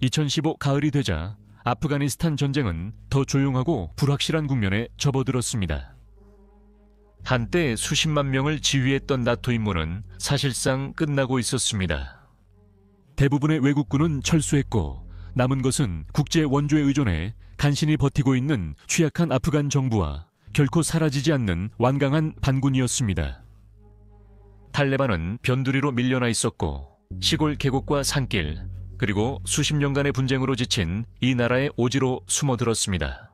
2015 가을이 되자 아프가니스탄 전쟁은 더 조용하고 불확실한 국면에 접어들었습니다. 한때 수십만 명을 지휘했던 나토 임무는 사실상 끝나고 있었습니다. 대부분의 외국군은 철수했고 남은 것은 국제 원조에 의존해 간신히 버티고 있는 취약한 아프간 정부와 결코 사라지지 않는 완강한 반군이었습니다. 탈레반은 변두리로 밀려나 있었고 시골 계곡과 산길, 그리고 수십 년간의 분쟁으로 지친 이 나라의 오지로 숨어들었습니다.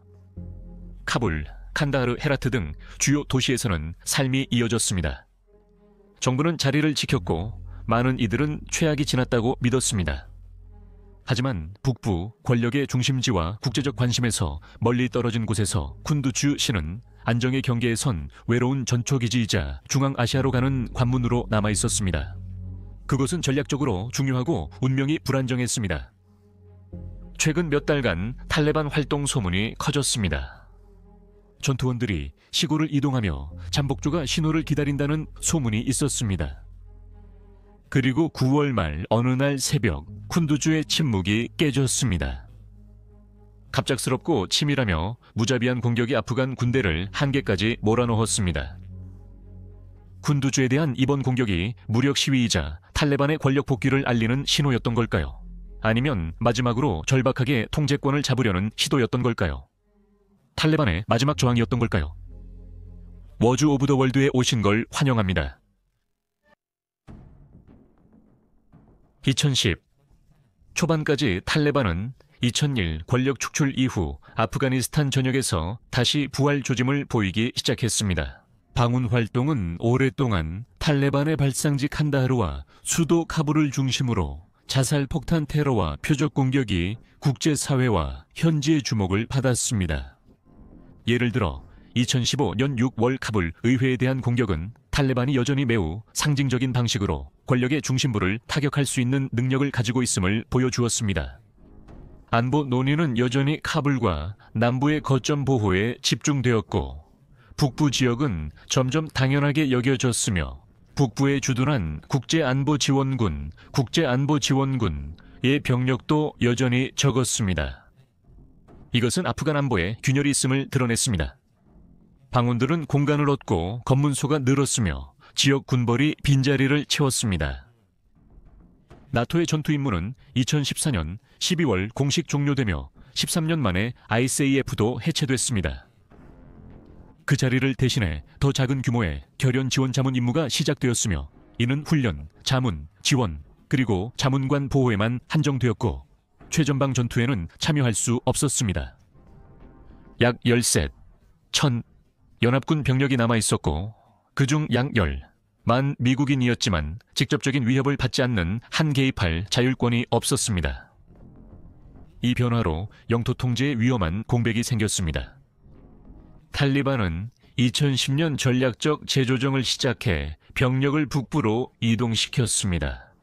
카불, 칸다하르, 헤라트 등 주요 도시에서는 삶이 이어졌습니다. 정부는 자리를 지켰고 많은 이들은 최악이 지났다고 믿었습니다. 하지만 북부 권력의 중심지와 국제적 관심에서 멀리 떨어진 곳에서 쿤두주 시는 안정의 경계에 선 외로운 전초기지이자 중앙아시아로 가는 관문으로 남아 있었습니다. 그것은 전략적으로 중요하고 운명이 불안정했습니다. 최근 몇 달간 탈레반 활동 소문이 커졌습니다. 전투원들이 시골을 이동하며 잠복조가 신호를 기다린다는 소문이 있었습니다. 그리고 9월 말 어느 날 새벽 쿤두주의 침묵이 깨졌습니다. 갑작스럽고 치밀하며 무자비한 공격이 아프간 군대를 한계까지 몰아넣었습니다. 쿤두주에 대한 이번 공격이 무력 시위이자 탈레반의 권력 복귀를 알리는 신호였던 걸까요? 아니면 마지막으로 절박하게 통제권을 잡으려는 시도였던 걸까요? 탈레반의 마지막 저항이었던 걸까요? 워즈 오브 더 월드에 오신 걸 환영합니다. 2010 초반까지 탈레반은 2001 권력 축출 이후 아프가니스탄 전역에서 다시 부활 조짐을 보이기 시작했습니다. 방문 활동은 오랫동안 탈레반의 발상지 칸다하르와 수도 카불을 중심으로 자살 폭탄 테러와 표적 공격이 국제사회와 현지의 주목을 받았습니다. 예를 들어 2015년 6월 카불 의회에 대한 공격은 탈레반이 여전히 매우 상징적인 방식으로 권력의 중심부를 타격할 수 있는 능력을 가지고 있음을 보여주었습니다. 안보 논의는 여전히 카불과 남부의 거점 보호에 집중되었고 북부 지역은 점점 당연하게 여겨졌으며 북부에 주둔한 국제안보지원군의 병력도 여전히 적었습니다. 이것은 아프간 안보에 균열이 있음을 드러냈습니다. 방원들은 공간을 얻고 검문소가 늘었으며 지역 군벌이 빈자리를 채웠습니다. 나토의 전투 임무는 2014년 12월 공식 종료되며 13년 만에 ISAF도 해체됐습니다. 그 자리를 대신해 더 작은 규모의 결연 지원 자문 임무가 시작되었으며 이는 훈련, 자문, 지원, 그리고 자문관 보호에만 한정되었고 최전방 전투에는 참여할 수 없었습니다. 약 10셋, 1000 연합군 병력이 남아있었고 그중 약 10만 미국인이었지만 직접적인 위협을 받지 않는 한 개입할 자율권이 없었습니다. 이 변화로 영토 통제에 위험한 공백이 생겼습니다. 탈리반은 2010년 전략적 재조정을 시작해 병력을 북부로 이동시켰습니다.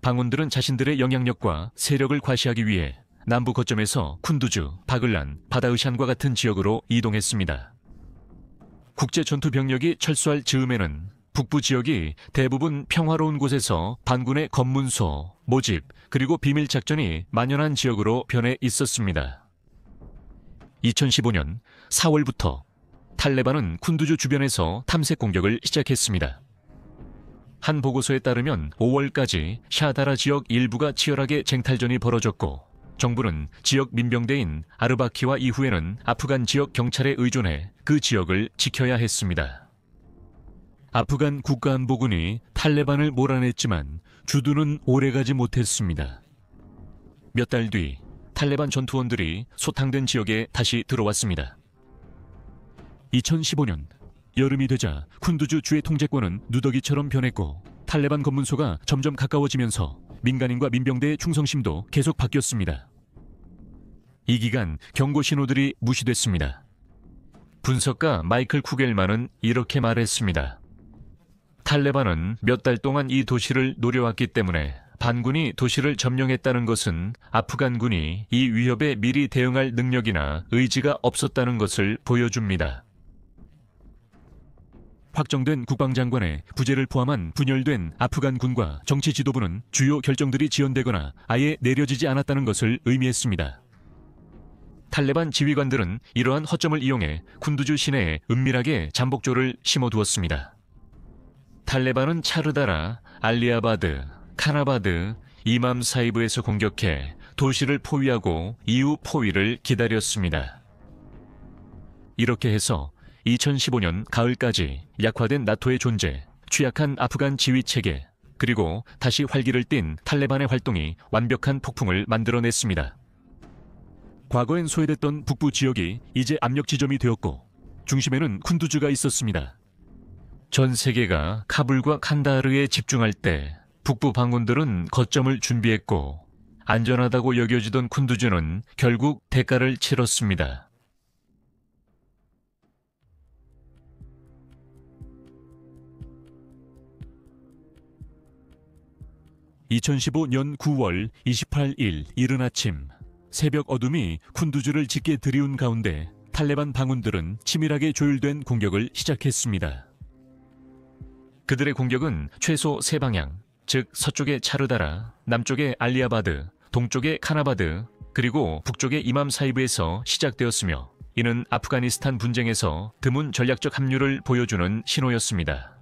방원들은 자신들의 영향력과 세력을 과시하기 위해 남부 거점에서 쿤두주, 바글란, 바다흐샨과 같은 지역으로 이동했습니다. 국제 전투 병력이 철수할 즈음에는 북부 지역이 대부분 평화로운 곳에서 반군의 검문소, 모집, 그리고 비밀 작전이 만연한 지역으로 변해 있었습니다. 2015년 4월부터 탈레반은 쿤두주 주변에서 탐색 공격을 시작했습니다. 한 보고서에 따르면 5월까지 샤다라 지역 일부가 치열하게 쟁탈전이 벌어졌고 정부는 지역 민병대인 아르바키와 이후에는 아프간 지역 경찰에 의존해 그 지역을 지켜야 했습니다. 아프간 국가안보군이 탈레반을 몰아냈지만 주둔은 오래가지 못했습니다. 몇 달 뒤 탈레반 전투원들이 소탕된 지역에 다시 들어왔습니다. 2015년 여름이 되자 쿤두주 주의 통제권은 누더기처럼 변했고 탈레반 검문소가 점점 가까워지면서 민간인과 민병대의 충성심도 계속 바뀌었습니다. 이 기간 경고 신호들이 무시됐습니다. 분석가 마이클 쿠겔만은 이렇게 말했습니다. 탈레반은 몇 달 동안 이 도시를 노려왔기 때문에 반군이 도시를 점령했다는 것은 아프간군이 이 위협에 미리 대응할 능력이나 의지가 없었다는 것을 보여줍니다. 확정된 국방장관의 부재를 포함한 분열된 아프간 군과 정치 지도부는 주요 결정들이 지연되거나 아예 내려지지 않았다는 것을 의미했습니다. 탈레반 지휘관들은 이러한 허점을 이용해 쿤두주 시내에 은밀하게 잠복조를 심어두었습니다. 탈레반은 차르다라, 알리아바드, 카나바드, 이맘 사이브에서 공격해 도시를 포위하고 이후 포위를 기다렸습니다. 이렇게 해서 2015년 가을까지 약화된 나토의 존재, 취약한 아프간 지휘체계, 그리고 다시 활기를 띤 탈레반의 활동이 완벽한 폭풍을 만들어냈습니다. 과거엔 소외됐던 북부 지역이 이제 압력 지점이 되었고 중심에는 쿤두주가 있었습니다. 전 세계가 카불과 칸다하르에 집중할 때 북부 반군들은 거점을 준비했고 안전하다고 여겨지던 쿤두주는 결국 대가를 치렀습니다. (2015년 9월 28일) 이른 아침, 새벽 어둠이 쿤두주를 짙게 들이운 가운데 탈레반 방군들은 치밀하게 조율된 공격을 시작했습니다. 그들의 공격은 최소 3방향, 즉 서쪽의 차르다라, 남쪽의 알리아바드, 동쪽의 카나바드, 그리고 북쪽의 이맘 사이브에서 시작되었으며 이는 아프가니스탄 분쟁에서 드문 전략적 합류를 보여주는 신호였습니다.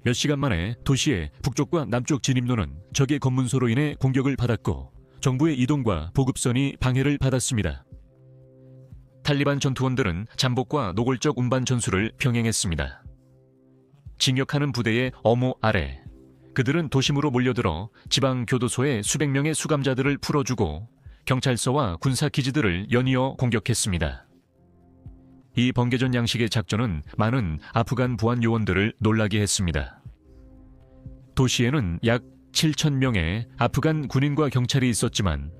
몇 시간 만에 도시의 북쪽과 남쪽 진입로는 적의 검문소로 인해 공격을 받았고 정부의 이동과 보급선이 방해를 받았습니다. 탈리반 전투원들은 잠복과 노골적 운반 전술을 병행했습니다. 진격하는 부대의 어모 아래, 그들은 도심으로 몰려들어 지방 교도소에 수백 명의 수감자들을 풀어주고 경찰서와 군사기지들을 연이어 공격했습니다. 이 번개전 양식의 작전은 많은 아프간 보안 요원들을 놀라게 했습니다. 도시에는 약 7,000명의 아프간 군인과 경찰이 있었지만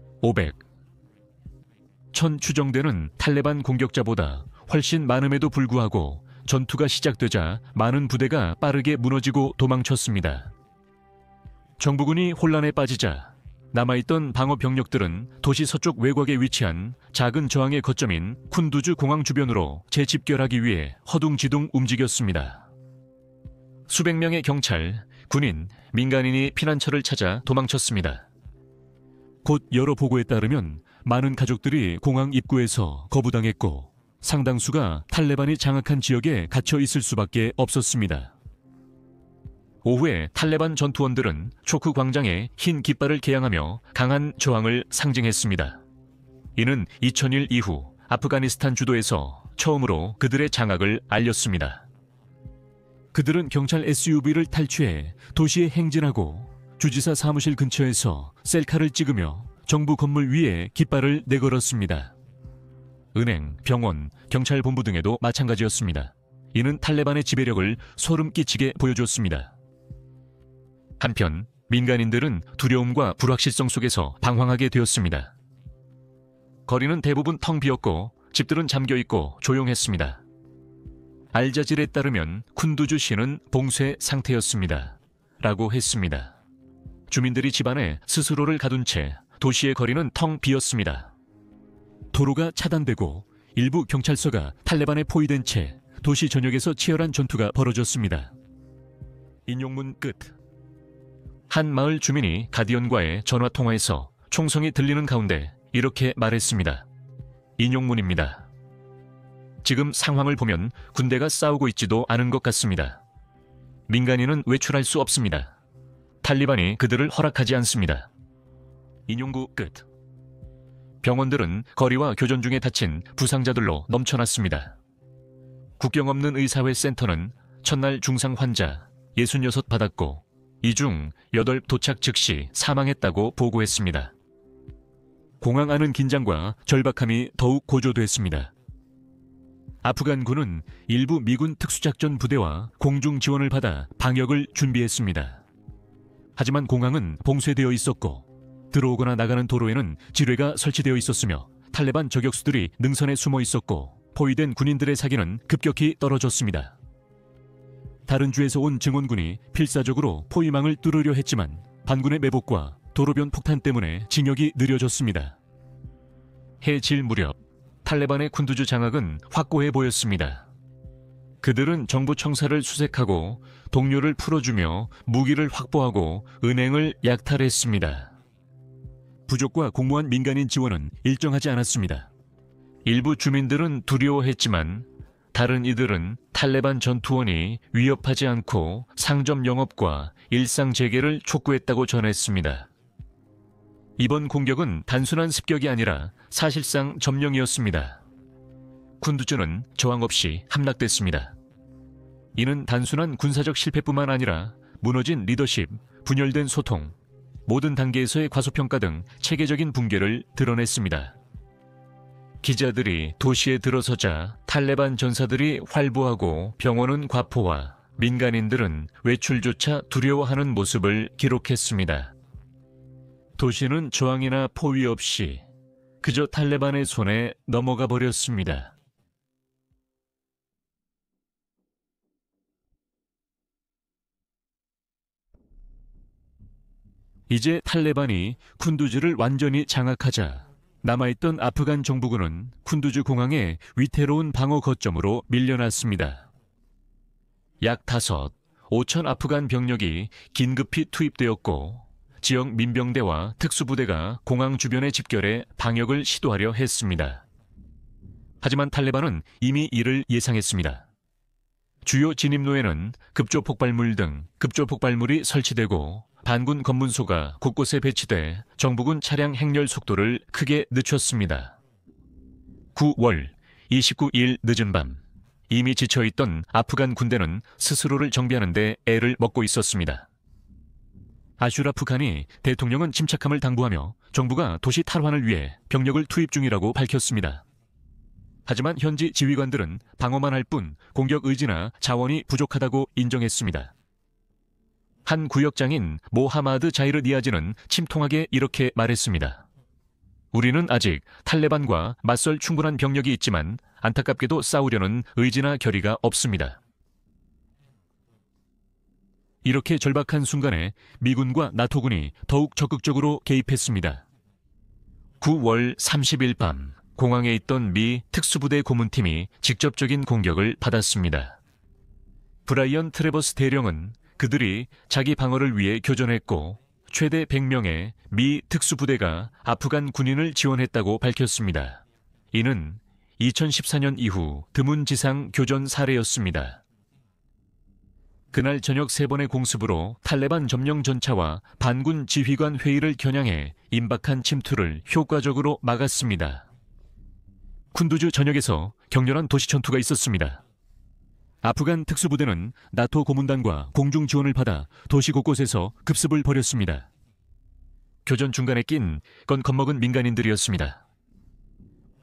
1000 추정되는 탈레반 공격자보다 훨씬 많음에도 불구하고 전투가 시작되자 많은 부대가 빠르게 무너지고 도망쳤습니다. 정부군이 혼란에 빠지자 남아있던 방어 병력들은 도시 서쪽 외곽에 위치한 작은 저항의 거점인 쿤두주 공항 주변으로 재집결하기 위해 허둥지둥 움직였습니다. 수백 명의 경찰, 군인, 민간인이 피난처를 찾아 도망쳤습니다. 곧 여러 보고에 따르면 많은 가족들이 공항 입구에서 거부당했고 상당수가 탈레반이 장악한 지역에 갇혀 있을 수밖에 없었습니다. 오후에 탈레반 전투원들은 초크 광장에 흰 깃발을 개양하며 강한 저항을 상징했습니다. 이는 2000일 이후 아프가니스탄 주도에서 처음으로 그들의 장악을 알렸습니다. 그들은 경찰 SUV를 탈취해 도시에 행진하고 주지사 사무실 근처에서 셀카를 찍으며 정부 건물 위에 깃발을 내걸었습니다. 은행, 병원, 경찰본부 등에도 마찬가지였습니다. 이는 탈레반의 지배력을 소름 끼치게 보여줬습니다. 한편 민간인들은 두려움과 불확실성 속에서 방황하게 되었습니다. 거리는 대부분 텅 비었고 집들은 잠겨있고 조용했습니다. 알자질에 따르면 쿤두주 시는 봉쇄 상태였습니다. 라고 했습니다. 주민들이 집안에 스스로를 가둔 채 도시의 거리는 텅 비었습니다. 도로가 차단되고 일부 경찰서가 탈레반에 포위된 채 도시 전역에서 치열한 전투가 벌어졌습니다. 인용문 끝. 한 마을 주민이 가디언과의 전화통화에서 총성이 들리는 가운데 이렇게 말했습니다. 인용문입니다. 지금 상황을 보면 군대가 싸우고 있지도 않은 것 같습니다. 민간인은 외출할 수 없습니다. 탈리반이 그들을 허락하지 않습니다. 인용구 끝. 병원들은 거리와 교전 중에 다친 부상자들로 넘쳐났습니다. 국경 없는 의사회 센터는 첫날 중상 환자 66 받았고 이 중 8 도착 즉시 사망했다고 보고했습니다. 공항 안은 긴장과 절박함이 더욱 고조됐습니다. 아프간군은 일부 미군 특수작전 부대와 공중 지원을 받아 방역을 준비했습니다. 하지만 공항은 봉쇄되어 있었고 들어오거나 나가는 도로에는 지뢰가 설치되어 있었으며 탈레반 저격수들이 능선에 숨어 있었고 포위된 군인들의 사기는 급격히 떨어졌습니다. 다른 주에서 온 증원군이 필사적으로 포위망을 뚫으려 했지만 반군의 매복과 도로변 폭탄 때문에 진격이 느려졌습니다. 해질 무렵 탈레반의 쿤두주 장악은 확고해 보였습니다. 그들은 정부 청사를 수색하고 동료를 풀어주며 무기를 확보하고 은행을 약탈했습니다. 부족과 공모한 민간인 지원은 일정하지 않았습니다. 일부 주민들은 두려워했지만 다른 이들은 탈레반 전투원이 위협하지 않고 상점 영업과 일상 재개를 촉구했다고 전했습니다. 이번 공격은 단순한 습격이 아니라 사실상 점령이었습니다. 쿤두즈는 저항 없이 함락됐습니다. 이는 단순한 군사적 실패뿐만 아니라 무너진 리더십, 분열된 소통, 모든 단계에서의 과소평가 등 체계적인 붕괴를 드러냈습니다. 기자들이 도시에 들어서자 탈레반 전사들이 활보하고 병원은 과포와 민간인들은 외출조차 두려워하는 모습을 기록했습니다. 도시는 저항이나 포위 없이 그저 탈레반의 손에 넘어가 버렸습니다. 이제 탈레반이 쿤두즈를 완전히 장악하자 남아있던 아프간 정부군은 쿤두즈 공항의 위태로운 방어 거점으로 밀려났습니다. 약 5천 아프간 병력이 긴급히 투입되었고 지역 민병대와 특수부대가 공항 주변에 집결해 방역을 시도하려 했습니다. 하지만 탈레반은 이미 이를 예상했습니다. 주요 진입로에는 급조폭발물 등 급조폭발물이 설치되고 반군 검문소가 곳곳에 배치돼 정부군 차량 행렬 속도를 크게 늦췄습니다. 9월 29일 늦은 밤, 이미 지쳐있던 아프간 군대는 스스로를 정비하는 데 애를 먹고 있었습니다. 아슈라프 칸이 대통령은 침착함을 당부하며 정부가 도시 탈환을 위해 병력을 투입 중이라고 밝혔습니다. 하지만 현지 지휘관들은 방어만 할 뿐 공격 의지나 자원이 부족하다고 인정했습니다. 한 구역장인 모하마드 자이르 니아즈는 침통하게 이렇게 말했습니다. 우리는 아직 탈레반과 맞설 충분한 병력이 있지만 안타깝게도 싸우려는 의지나 결의가 없습니다. 이렇게 절박한 순간에 미군과 나토군이 더욱 적극적으로 개입했습니다. 9월 30일 밤 공항에 있던 미 특수부대 고문팀이 직접적인 공격을 받았습니다. 브라이언 트레버스 대령은 그들이 자기 방어를 위해 교전했고 최대 100명의 미 특수부대가 아프간 군인을 지원했다고 밝혔습니다. 이는 2014년 이후 드문 지상 교전 사례였습니다. 그날 저녁 3번의 공습으로 탈레반 점령 전차와 반군 지휘관 회의를 겨냥해 임박한 침투를 효과적으로 막았습니다. 쿤두즈 전역에서 격렬한 도시 전투가 있었습니다. 아프간 특수부대는 나토 고문단과 공중 지원을 받아 도시 곳곳에서 급습을 벌였습니다. 교전 중간에 낀 건 겁먹은 민간인들이었습니다.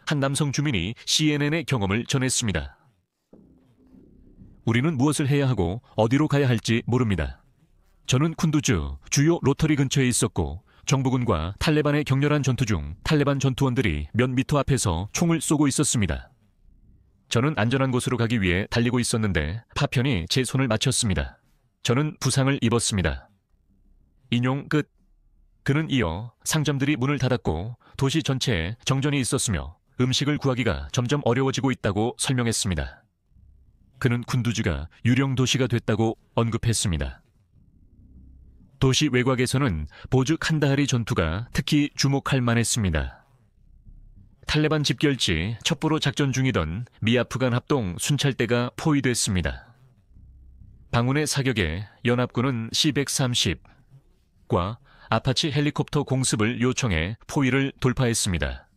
한 남성 주민이 CNN의 경험을 전했습니다. 우리는 무엇을 해야 하고 어디로 가야 할지 모릅니다. 저는 쿤두즈 주요 로터리 근처에 있었고 정부군과 탈레반의 격렬한 전투 중 탈레반 전투원들이 몇 미터 앞에서 총을 쏘고 있었습니다. 저는 안전한 곳으로 가기 위해 달리고 있었는데 파편이 제 손을 맞췄습니다. 저는 부상을 입었습니다. 인용 끝. 그는 이어 상점들이 문을 닫았고 도시 전체에 정전이 있었으며 음식을 구하기가 점점 어려워지고 있다고 설명했습니다. 그는 쿤두즈가 유령 도시가 됐다고 언급했습니다. 도시 외곽에서는 보즈 칸다하리 전투가 특히 주목할 만했습니다. 탈레반 집결지 첩보로 작전 중이던 미아프간 합동 순찰대가 포위됐습니다. 방운의 사격에 연합군은 C-130과 아파치 헬리콥터 공습을 요청해 포위를 돌파했습니다.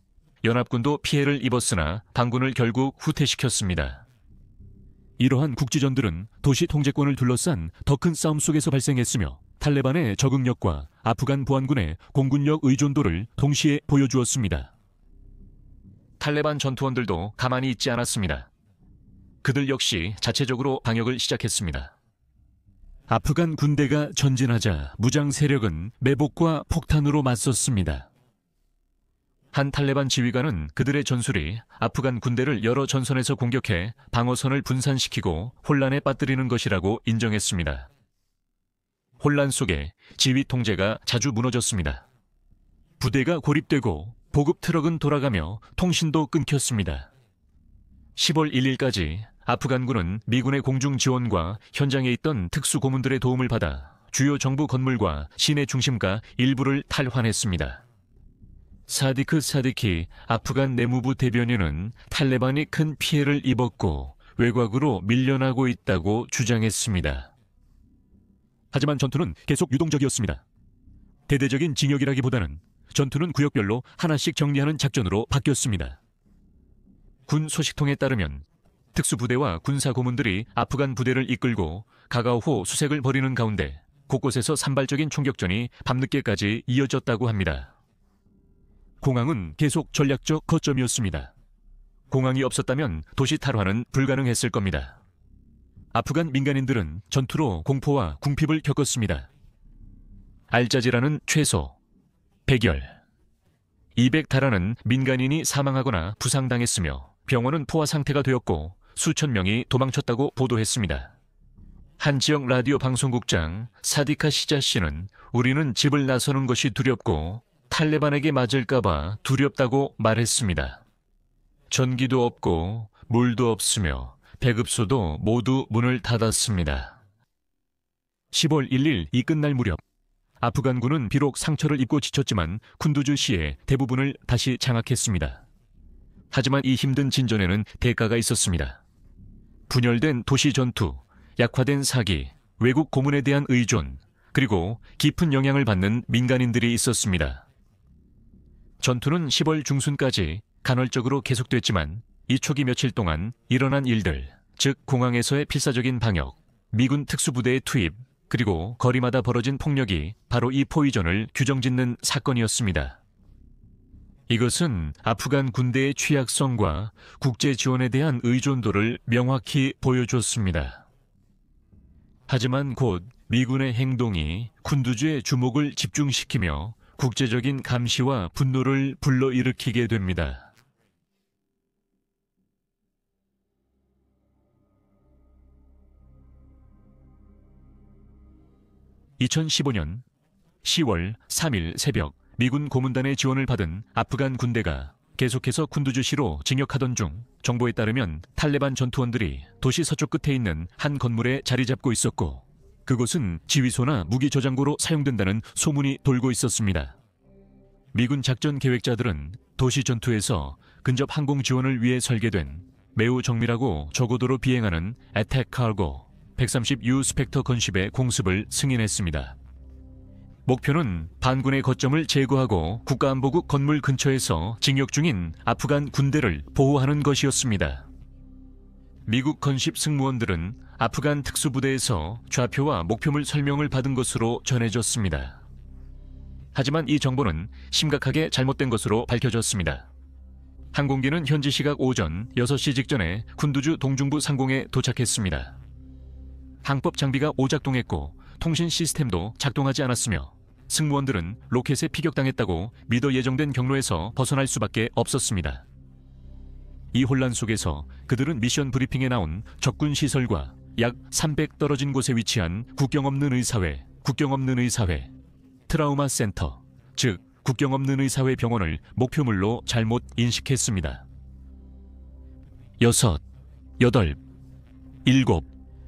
연합군도 피해를 입었으나 반군을 결국 후퇴시켰습니다. 이러한 국지전들은 도시 통제권을 둘러싼 더 큰 싸움 속에서 발생했으며 탈레반의 적응력과 아프간 보안군의 공군력 의존도를 동시에 보여주었습니다. 탈레반 전투원들도 가만히 있지 않았습니다. 그들 역시 자체적으로 방역을 시작했습니다. 아프간 군대가 전진하자 무장 세력은 매복과 폭탄으로 맞섰습니다. 한 탈레반 지휘관은 그들의 전술이 아프간 군대를 여러 전선에서 공격해 방어선을 분산시키고 혼란에 빠뜨리는 것이라고 인정했습니다. 혼란 속에 지휘 통제가 자주 무너졌습니다. 부대가 고립되고 보급 트럭은 돌아가며 통신도 끊겼습니다. 10월 1일까지 아프간군은 미군의 공중 지원과 현장에 있던 특수 고문들의 도움을 받아 주요 정부 건물과 시내 중심가 일부를 탈환했습니다. 사디크 사디키 아프간 내무부 대변인은 탈레반이 큰 피해를 입었고 외곽으로 밀려나고 있다고 주장했습니다. 하지만 전투는 계속 유동적이었습니다. 대대적인 징역이라기보다는 전투는 구역별로 하나씩 정리하는 작전으로 바뀌었습니다. 군 소식통에 따르면 특수부대와 군사 고문들이 아프간 부대를 이끌고 가가오호 수색을 벌이는 가운데 곳곳에서 산발적인 총격전이 밤늦게까지 이어졌다고 합니다. 공항은 계속 전략적 거점이었습니다. 공항이 없었다면 도시 탈환은 불가능했을 겁니다. 아프간 민간인들은 전투로 공포와 궁핍을 겪었습니다. 알자지라는 최소 100열, 200달하는 민간인이 사망하거나 부상당했으며 병원은 포화 상태가 되었고 수천 명이 도망쳤다고 보도했습니다. 한 지역 라디오 방송국장 사디카 시자 씨는 우리는 집을 나서는 것이 두렵고 탈레반에게 맞을까봐 두렵다고 말했습니다. 전기도 없고 물도 없으며 배급소도 모두 문을 닫았습니다. 10월 1일 이 끝날 무렵 아프간군은 비록 상처를 입고 지쳤지만 쿤두즈시의 대부분을 다시 장악했습니다. 하지만 이 힘든 진전에는 대가가 있었습니다. 분열된 도시 전투, 약화된 사기, 외국 고문에 대한 의존, 그리고 깊은 영향을 받는 민간인들이 있었습니다. 전투는 10월 중순까지 간헐적으로 계속됐지만 이 초기 며칠 동안 일어난 일들, 즉 공항에서의 필사적인 방역, 미군 특수부대의 투입, 그리고 거리마다 벌어진 폭력이 바로 이 포위전을 규정짓는 사건이었습니다. 이것은 아프간 군대의 취약성과 국제 지원에 대한 의존도를 명확히 보여줬습니다. 하지만 곧 미군의 행동이 쿤두즈의 주목을 집중시키며 국제적인 감시와 분노를 불러일으키게 됩니다. (2015년 10월 3일) 새벽 미군 고문단의 지원을 받은 아프간 군대가 계속해서 쿤두즈시로 진격하던 중 정보에 따르면 탈레반 전투원들이 도시 서쪽 끝에 있는 한 건물에 자리 잡고 있었고 그곳은 지휘소나 무기 저장고로 사용된다는 소문이 돌고 있었습니다. 미군 작전 계획자들은 도시 전투에서 근접 항공 지원을 위해 설계된 매우 정밀하고 저고도로 비행하는 애택 카고 130U 스펙터 건십의 공습을 승인했습니다. 목표는 반군의 거점을 제거하고 국가안보국 건물 근처에서 징역 중인 아프간 군대를 보호하는 것이었습니다. 미국 건십 승무원들은 아프간 특수부대에서 좌표와 목표물 설명을 받은 것으로 전해졌습니다. 하지만 이 정보는 심각하게 잘못된 것으로 밝혀졌습니다. 항공기는 현지 시각 오전 6시 직전에 쿤두즈 동중부 상공에 도착했습니다. 항법 장비가 오작동했고 통신 시스템도 작동하지 않았으며 승무원들은 로켓에 피격당했다고 믿어 예정된 경로에서 벗어날 수밖에 없었습니다. 이 혼란 속에서 그들은 미션 브리핑에 나온 적군 시설과 약 300 떨어진 곳에 위치한 국경 없는 의사회, 트라우마 센터, 즉 국경 없는 의사회 병원을 목표물로 잘못 인식했습니다. 6, 8, 7,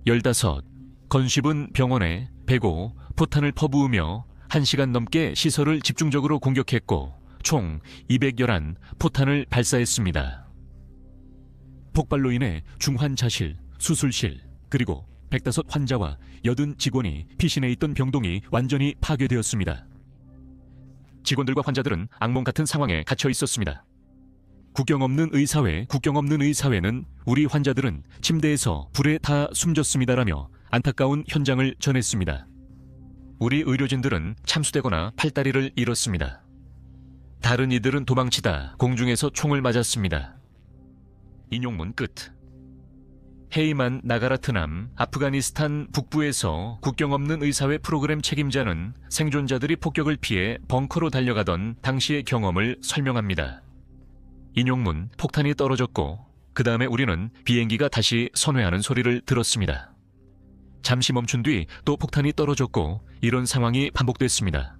15 건십은 병원에 105 포탄을 퍼부으며 1시간 넘게 시설을 집중적으로 공격했고 총 211 포탄을 발사했습니다. 폭발로 인해 중환자실, 수술실, 그리고 105 환자와 80 직원이 피신해 있던 병동이 완전히 파괴되었습니다. 직원들과 환자들은 악몽 같은 상황에 갇혀 있었습니다. 국경 없는 의사회는 우리 환자들은 침대에서 불에 다 숨졌습니다라며 안타까운 현장을 전했습니다. 우리 의료진들은 참수되거나 팔다리를 잃었습니다. 다른 이들은 도망치다 공중에서 총을 맞았습니다. 인용문 끝. 헤이만 나가라트남 아프가니스탄 북부에서 국경 없는 의사회 프로그램 책임자는 생존자들이 폭격을 피해 벙커로 달려가던 당시의 경험을 설명합니다. 인용문 폭탄이 떨어졌고 그 다음에 우리는 비행기가 다시 선회하는 소리를 들었습니다. 잠시 멈춘 뒤 또 폭탄이 떨어졌고 이런 상황이 반복됐습니다.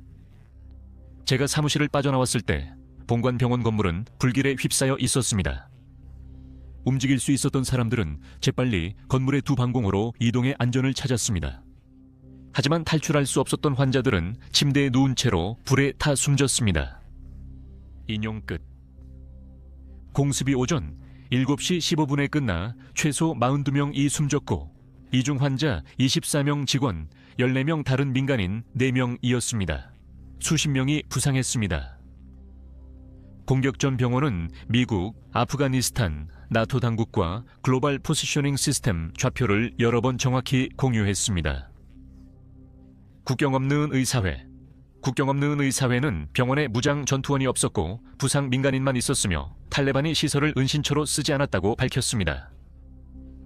제가 사무실을 빠져나왔을 때 본관 병원 건물은 불길에 휩싸여 있었습니다. 움직일 수 있었던 사람들은 재빨리 건물의 두 방공호로 이동해 안전을 찾았습니다. 하지만 탈출할 수 없었던 환자들은 침대에 누운 채로 불에 타 숨졌습니다. 인용 끝. 공습이 오전 7시 15분에 끝나 최소 42명이 숨졌고 이 중 환자 24명, 직원 14명, 다른 민간인 4명이었습니다. 수십 명이 부상했습니다. 공격 전 병원은 미국, 아프가니스탄, 나토 당국과 글로벌 포지셔닝 시스템 좌표를 여러 번 정확히 공유했습니다. 국경 없는 의사회. 국경 없는 의사회는 병원에 무장 전투원이 없었고 부상 민간인만 있었으며 탈레반이 시설을 은신처로 쓰지 않았다고 밝혔습니다.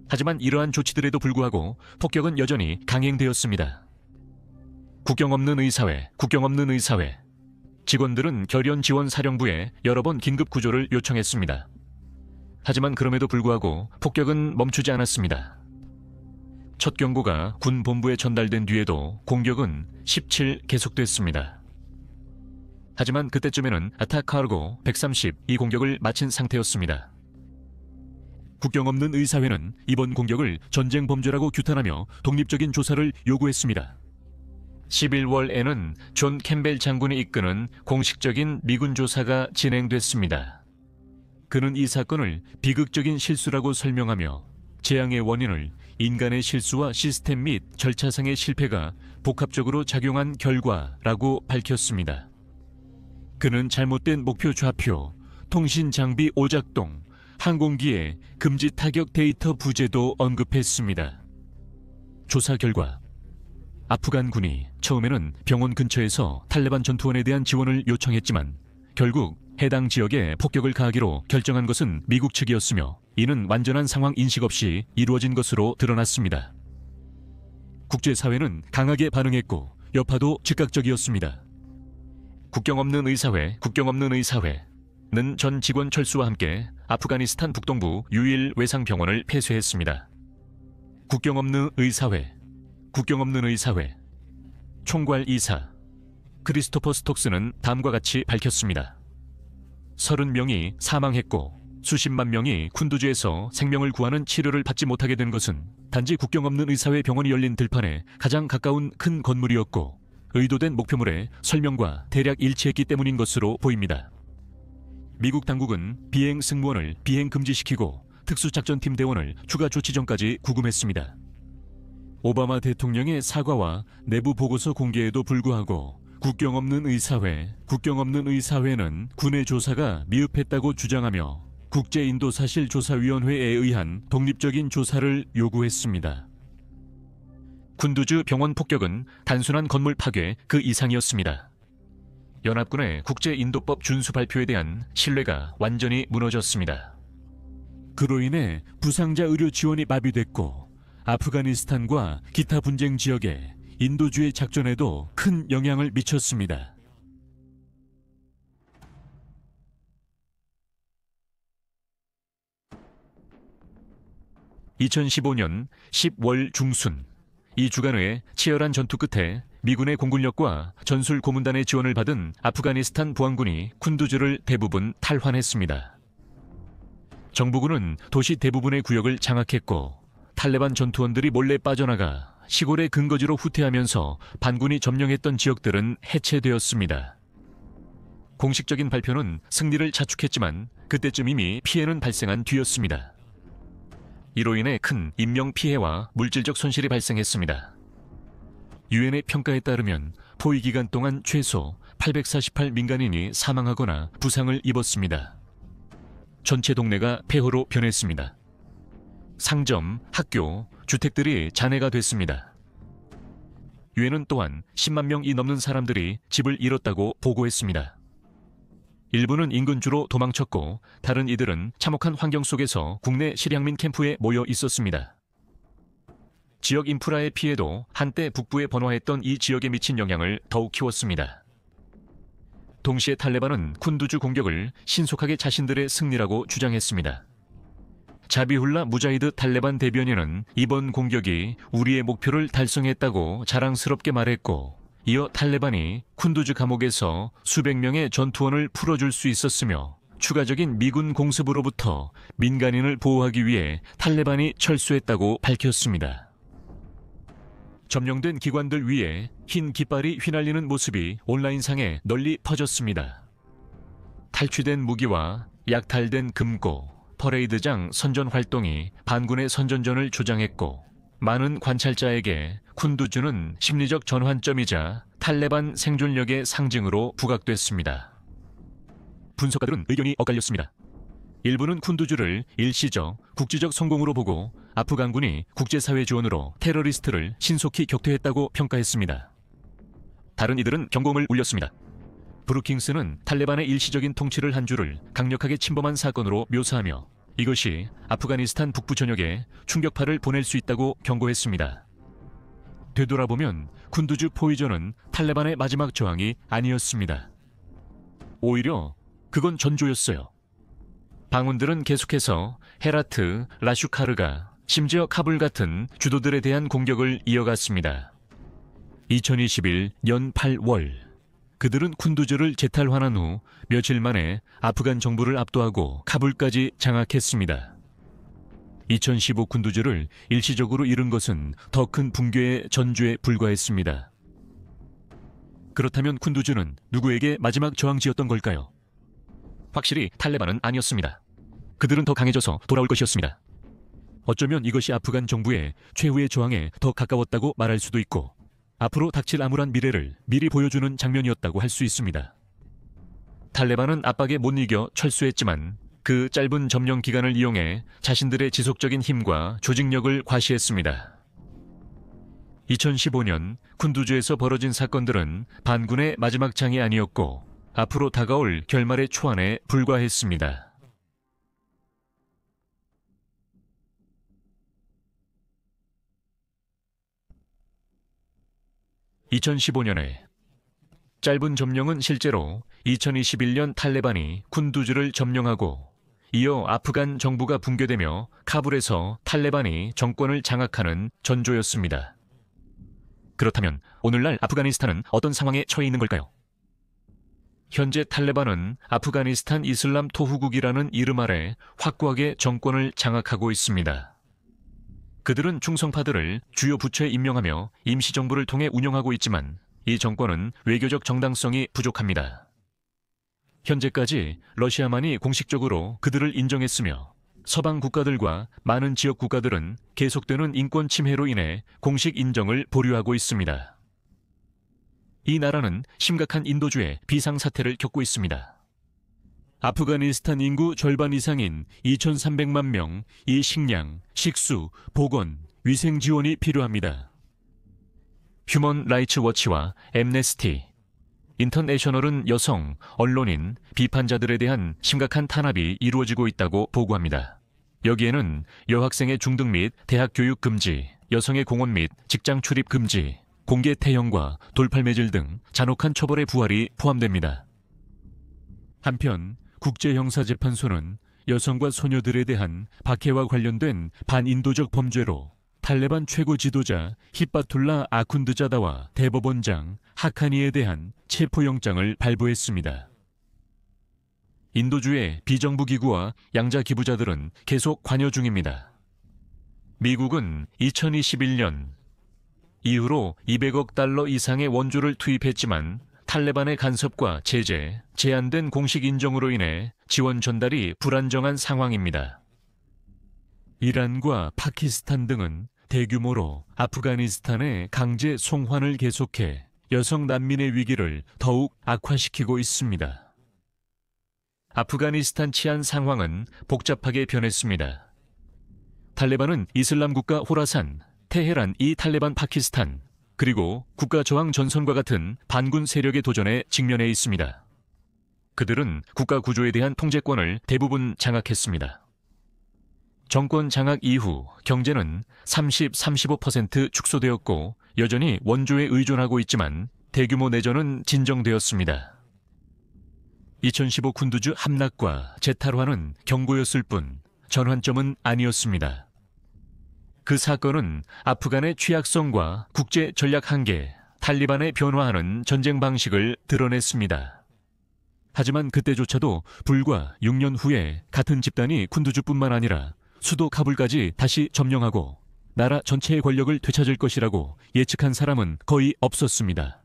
하지만 이러한 조치들에도 불구하고 폭격은 여전히 강행되었습니다. 국경 없는 의사회, 국경 없는 의사회. 직원들은 결연지원사령부에 여러 번 긴급 구조를 요청했습니다. 하지만 그럼에도 불구하고 폭격은 멈추지 않았습니다. 첫 경고가 군 본부에 전달된 뒤에도 공격은 17 계속됐습니다. 하지만 그때쯤에는 아타카르고 130 이 공격을 마친 상태였습니다. 국경 없는 의사회는 이번 공격을 전쟁 범죄라고 규탄하며 독립적인 조사를 요구했습니다. 11월에는 존 캠벨 장군이 이끄는 공식적인 미군 조사가 진행됐습니다. 그는 이 사건을 비극적인 실수라고 설명하며 재앙의 원인을 인간의 실수와 시스템 및 절차상의 실패가 복합적으로 작용한 결과라고 밝혔습니다. 그는 잘못된 목표 좌표, 통신 장비 오작동, 항공기의 금지 타격 데이터 부재도 언급했습니다. 조사 결과 아프간군이 처음에는 병원 근처에서 탈레반 전투원에 대한 지원을 요청했지만 결국 해당 지역에 폭격을 가하기로 결정한 것은 미국 측이었으며 이는 완전한 상황 인식 없이 이루어진 것으로 드러났습니다. 국제사회는 강하게 반응했고 여파도 즉각적이었습니다. 국경 없는 의사회, 국경 없는 의사회는 전 직원 철수와 함께 아프가니스탄 북동부 유일 외상병원을 폐쇄했습니다. 국경 없는 의사회, 국경 없는 의사회 총괄 이사 크리스토퍼 스톡스는 다음과 같이 밝혔습니다. 30명이 사망했고 수십만 명이 쿤두즈에서 생명을 구하는 치료를 받지 못하게 된 것은 단지 국경 없는 의사회 병원이 열린 들판에 가장 가까운 큰 건물이었고 의도된 목표물에 설명과 대략 일치했기 때문인 것으로 보입니다. 미국 당국은 비행 승무원을 비행 금지시키고 특수작전팀 대원을 추가 조치 전까지 구금했습니다. 오바마 대통령의 사과와 내부 보고서 공개에도 불구하고 국경 없는 의사회, 국경 없는 의사회는 군의 조사가 미흡했다고 주장하며 국제인도사실조사위원회에 의한 독립적인 조사를 요구했습니다. 쿤두즈 병원 폭격은 단순한 건물 파괴 그 이상이었습니다. 연합군의 국제인도법 준수 발표에 대한 신뢰가 완전히 무너졌습니다. 그로 인해 부상자 의료 지원이 마비됐고 아프가니스탄과 기타 분쟁 지역에 인도주의 작전에도 큰 영향을 미쳤습니다. (2015년 10월) 중순 이 주간의 치열한 전투 끝에 미군의 공군력과 전술 고문단의 지원을 받은 아프가니스탄 보안군이 쿤두즈를 대부분 탈환했습니다. 정부군은 도시 대부분의 구역을 장악했고 탈레반 전투원들이 몰래 빠져나가 시골의 근거지로 후퇴하면서 반군이 점령했던 지역들은 해체되었습니다. 공식적인 발표는 승리를 자축했지만 그때쯤 이미 피해는 발생한 뒤였습니다. 이로 인해 큰 인명피해와 물질적 손실이 발생했습니다. 유엔의 평가에 따르면 포위 기간 동안 최소 848 민간인이 사망하거나 부상을 입었습니다. 전체 동네가 폐허로 변했습니다. 상점, 학교, 주택들이 잔해가 됐습니다. 유엔은 또한 10만 명이 넘는 사람들이 집을 잃었다고 보고했습니다. 일부는 인근주로 도망쳤고 다른 이들은 참혹한 환경 속에서 국내 실향민 캠프에 모여 있었습니다. 지역 인프라의 피해도 한때 북부에 번화했던 이 지역에 미친 영향을 더욱 키웠습니다. 동시에 탈레반은 쿤두즈 공격을 신속하게 자신들의 승리라고 주장했습니다. 자비훌라 무자히드 탈레반 대변인은 이번 공격이 우리의 목표를 달성했다고 자랑스럽게 말했고 이어 탈레반이 쿤두즈 감옥에서 수백 명의 전투원을 풀어줄 수 있었으며 추가적인 미군 공습으로부터 민간인을 보호하기 위해 탈레반이 철수했다고 밝혔습니다. 점령된 기관들 위에 흰 깃발이 휘날리는 모습이 온라인상에 널리 퍼졌습니다. 탈취된 무기와 약탈된 금고, 퍼레이드장 선전 활동이 반군의 선전전을 조장했고, 많은 관찰자에게 쿤두즈는 심리적 전환점이자 탈레반 생존력의 상징으로 부각됐습니다. 분석가들은 의견이 엇갈렸습니다. 일부는 쿤두즈를 일시적, 국지적 성공으로 보고 아프간군이 국제사회 지원으로 테러리스트를 신속히 격퇴했다고 평가했습니다. 다른 이들은 경고음을 울렸습니다. 브루킹스는 탈레반의 일시적인 통치를 한 주를 강력하게 침범한 사건으로 묘사하며 이것이 아프가니스탄 북부 전역에 충격파를 보낼 수 있다고 경고했습니다. 되돌아보면 쿤두즈 포위전은 탈레반의 마지막 저항이 아니었습니다. 오히려 그건 전조였어요. 방운들은 계속해서 헤라트, 라슈카르가, 심지어 카불 같은 주도들에 대한 공격을 이어갔습니다. 2021년 8월, 그들은 쿤두즈를 재탈환한 후 며칠 만에 아프간 정부를 압도하고 카불까지 장악했습니다. 2015 쿤두즈를 일시적으로 잃은 것은 더 큰 붕괴의 전주에 불과했습니다. 그렇다면 쿤두즈는 누구에게 마지막 저항지였던 걸까요? 확실히 탈레반은 아니었습니다. 그들은 더 강해져서 돌아올 것이었습니다. 어쩌면 이것이 아프간 정부의 최후의 저항에 더 가까웠다고 말할 수도 있고, 앞으로 닥칠 암울한 미래를 미리 보여주는 장면이었다고 할 수 있습니다. 탈레반은 압박에 못 이겨 철수했지만 그 짧은 점령 기간을 이용해 자신들의 지속적인 힘과 조직력을 과시했습니다. 2015년 쿤두즈에서 벌어진 사건들은 반군의 마지막 장이 아니었고 앞으로 다가올 결말의 초안에 불과했습니다. 2015년에 짧은 점령은 실제로 2021년 탈레반이 쿤두즈를 점령하고 이어 아프간 정부가 붕괴되며 카불에서 탈레반이 정권을 장악하는 전조였습니다. 그렇다면 오늘날 아프가니스탄은 어떤 상황에 처해 있는 걸까요? 현재 탈레반은 아프가니스탄 이슬람 토후국이라는 이름 아래 확고하게 정권을 장악하고 있습니다. 그들은 충성파들을 주요 부처에 임명하며 임시정부를 통해 운영하고 있지만 이 정권은 외교적 정당성이 부족합니다. 현재까지 러시아만이 공식적으로 그들을 인정했으며 서방 국가들과 많은 지역 국가들은 계속되는 인권 침해로 인해 공식 인정을 보류하고 있습니다. 이 나라는 심각한 인도주의 비상사태를 겪고 있습니다. 아프가니스탄 인구 절반 이상인 2,300만 명, 이 식량, 식수, 보건, 위생 지원이 필요합니다. 휴먼 라이츠 워치와 엠네스티, 인터내셔널은 여성, 언론인, 비판자들에 대한 심각한 탄압이 이루어지고 있다고 보고합니다. 여기에는 여학생의 중등 및 대학 교육 금지, 여성의 공원 및 직장 출입 금지, 공개 태형과 돌팔매질 등 잔혹한 처벌의 부활이 포함됩니다. 한편 국제형사재판소는 여성과 소녀들에 대한 박해와 관련된 반인도적 범죄로 탈레반 최고 지도자 히바툴라 아쿤드자다와 대법원장 하카니에 대한 체포영장을 발부했습니다. 인도주의 비정부 기구와 양자 기부자들은 계속 관여 중입니다. 미국은 2021년 이후로 200억 달러 이상의 원조를 투입했지만 탈레반의 간섭과 제재, 제한된 공식 인정으로 인해 지원 전달이 불안정한 상황입니다. 이란과 파키스탄 등은 대규모로 아프가니스탄의 강제 송환을 계속해 여성 난민의 위기를 더욱 악화시키고 있습니다. 아프가니스탄 치안 상황은 복잡하게 변했습니다. 탈레반은 이슬람 국가 호라산, 테헤란 이 탈레반 파키스탄, 그리고 국가저항 전선과 같은 반군 세력의 도전에 직면해 있습니다. 그들은 국가 구조에 대한 통제권을 대부분 장악했습니다. 정권 장악 이후 경제는 30-35% 축소되었고 여전히 원조에 의존하고 있지만 대규모 내전은 진정되었습니다. 2015 쿤두즈 함락과 재탈환은 경고였을 뿐 전환점은 아니었습니다. 그 사건은 아프간의 취약성과 국제 전략 한계, 탈리반의 변화하는 전쟁 방식을 드러냈습니다. 하지만 그때조차도 불과 6년 후에 같은 집단이 쿤두즈뿐만 아니라 수도 카불까지 다시 점령하고 나라 전체의 권력을 되찾을 것이라고 예측한 사람은 거의 없었습니다.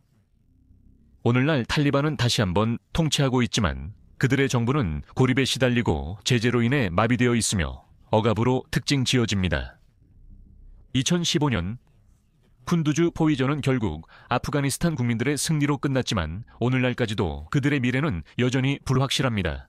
오늘날 탈리반은 다시 한번 통치하고 있지만 그들의 정부는 고립에 시달리고 제재로 인해 마비되어 있으며 억압으로 특징 지어집니다. 2015년 쿤두즈 포위전은 결국 아프가니스탄 국민들의 승리로 끝났지만 오늘날까지도 그들의 미래는 여전히 불확실합니다.